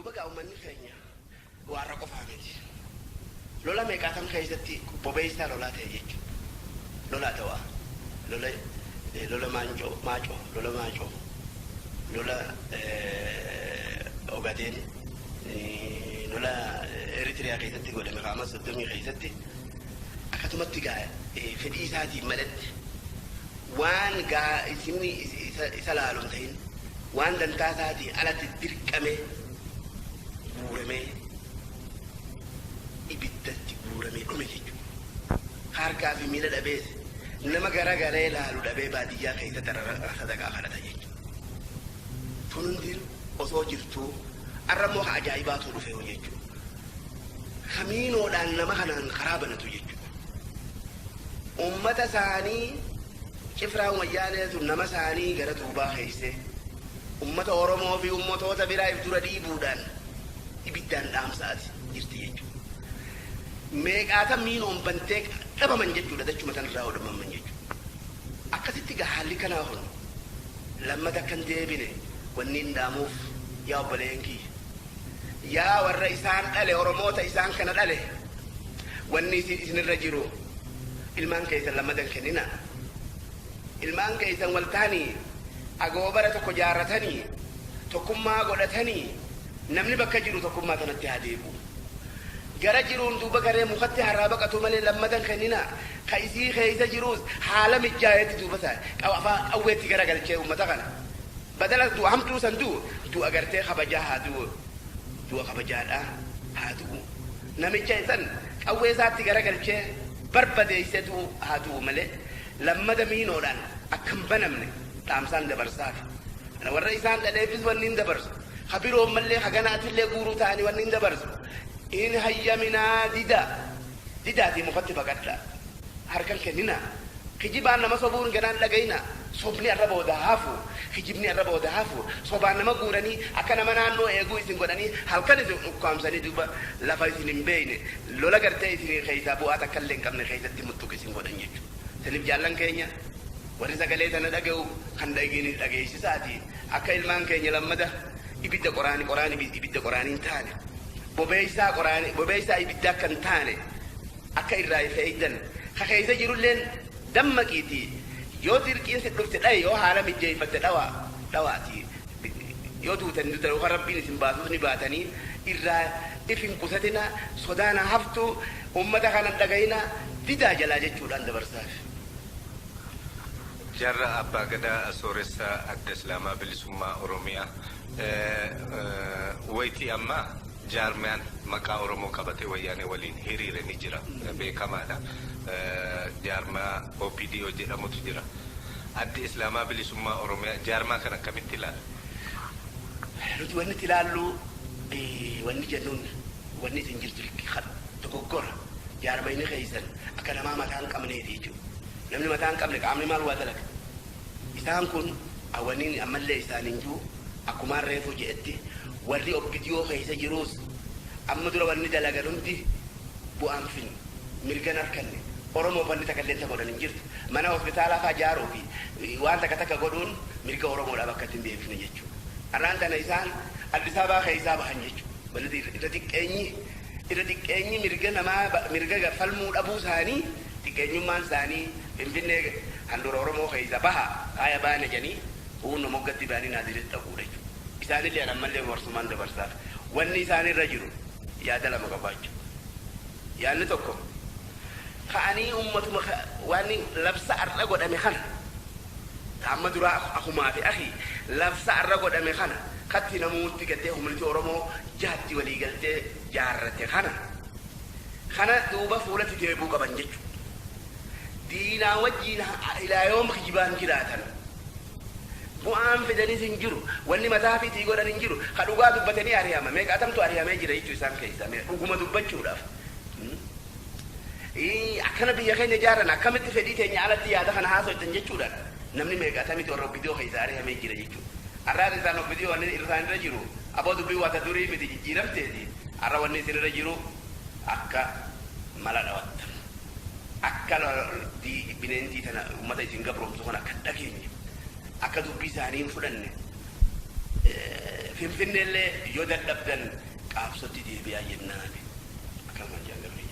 دوبا قاو من خينيا وارقو فامتي لولا ميقاتم خيزتي بوبيستا لولا تيجي لولا توا لولا ماجو لولا اوغادين لولا اريتريا خيزتي قول مقامة صدومي خيزتي اكتمت قاية فدي ساتي ملت وان قا اسمني سلالم تين وان دنتا ساتي على تدرك امي بورمي ibiddatti guuramee dhume jechuudha. Harkaa fi miila dhabees nama garagalee ilaalu dhabee baadiyyaa keessatti sadaqaa kadhata jechuudha. Tun hundi osoo jirtuu arramoo ajaa'ibaatu dhufe jechuudha. Kamiinoodhaan nama kanaan karaa banatu jechuudha. Uummata isaanii cifraa wayyaaneetu nama isaanii gara duubaa keessee uummata Oromoo fi uummattoota biraa dura dhiibuudhaan ibiddaan dhaamsaati jirti jechuudha. meeqaata miinoon bantee dhabaman jechuudha dachuma tanirraa hodhaman jechuudha. Akkasitti haalli kanaa kun lammata kan deebine wanni hin dhaamuuf yaa obboleen kiyya yaa warra isaan dhale Oromoota isaan kana dhale wanni isinirra jiru ilmaan keessan lammadan kennina ilmaan keessan waltaanii agoobara tokko jaarratanii tokkummaa godhatanii namni bakka jiru tokkummaa kanatti haa deebi'u. gara jiruun duuba garee mukatti harraa baqatu malee lammadan kennina ka isii keessa jiruus haala mijjaayetti duuba ta'a qawweetti gara galchee uummata kana badala du'a hamtuu san du'a agartee kabajaa haa du'a kabajaadhaa haa du'u namicha isan qawwee isaatti gara galchee barbadeessetu haa du'u malee lammada miinoodhaan akkam banamne dhaamsaan dabarsaaf warra isaan dhaleefis wanni hin dabarsu habiroon mallee haganaatillee guuruu ta'anii wanni hin dabarsu إن هيا منا ديدا دي مفتي بقدر هركن كنينا خجيبان ما صبون جنان لقينا صبني الربا ودهافو خجيبني الربا ودهافو صبان ما قورني أكنا ما نانو إيجو يسين قراني هل كان يزوم سني دوبا لا فايزين بيني لولا قرتي يسين خيزا بو أتكلم كم خيزا تمتوك يسين قراني سليم جالن كينيا ورزا قليت أنا دعو خندقيني دعيش ساتي أكيل مان كينيا لما ده يبيد قراني يبيد قراني ثاني بوبيسا يبدا كان ثاني اكاي راي فايدن خخيزه جيرولن دمكيتي يو تركين سدفت داي يو حالا مجي دواتي يو دوتن دوتن ربي سنباسوني باتني إرا إفين قصتنا صدانا هفتو أمتا كانت دقينا ديدا جلا جتشولان دبرساف جرى أبا قدا أسوريسا الدسلاما بالسماء أوروميا ويتي أما جارمان مكا أورومو كبتي وياني ولين هيرير نجرا بكمالا جارما OPD وجرا متجرا أدي إسلاما بالسماء أوروميا جارما كان كمين تلال رجو واني تلالو واني جنون واني تنجل تلك خط تقوكور جارما يني خيزن أكنا ما متان كمني ديجو نمني متان كمني عامل مال وادلك إسان كون أولين أمال لي إسانين جو أكو ما ريفو جئتي warri obbidiyoo keessa jiruus amma dura wanni dalaga hundi bu'aan fin mirgan harkanne oromoo banni takalleenta godhan hin jirtu mana hospitaalaa faa jaaruu fi waan takka godhuun mirga oromoodhaaf akka ittiin deebifne jechuudha. Har'aan tana isaan Addis Ababaa keessaa bahan jechuudha. Wanni irra xiqqeenyi mirga namaa mirga falmuu dhabuu isaanii xiqqeenyummaan isaanii Finfinnee handhuura oromoo keessa baha kaaya baana jedhanii uunna moggatti baanii naaziritti dhaquudha jechuudha. إساني اللي أنا ملي ورسمان دبرساف واني إساني الرجل يا دلما قباجو يعني توكم خاني أمة واني لبس الرجل أمي خنا تعمد راء أخو ما في أخي لبس الرجل أمي خنا خدت نموت تكتهم اللي تورمو جهتي ولي قلت جارتي خنا دوبا فولة تجيبو قبنجج دينا وجينا إلى يوم خجبان جراتنا bu'aan fedanii sin jiru wanni mataa fi tiigoodhaan hin jiru ka dhugaa dubbatanii ari'ama meeqa atamtu ari'amee jira jechuu isaan keessa dhuguma dubbachuudhaaf akkana biyya keenya ijaaran akkamitti fedhii teenya alatti yaada kana haasoftan jechuudhaan namni meeqa atamitti warra obbidiyoo keessa ari'amee jira jechuudha. Har'aan isaan obbidiyoo wanni isaanirra jiru aboo dubbii wata durii miti jijjiiramteeti har'a wanni isinirra jiru akka mala dhawattan akka bineentii tana uummata isin gabroomsu kana akka dhageenye akka dubbii isaanii hin fudhanne finfinnellee yoo dadhabdan qaabsotti deebi'aa jennaan akkama jaallatanii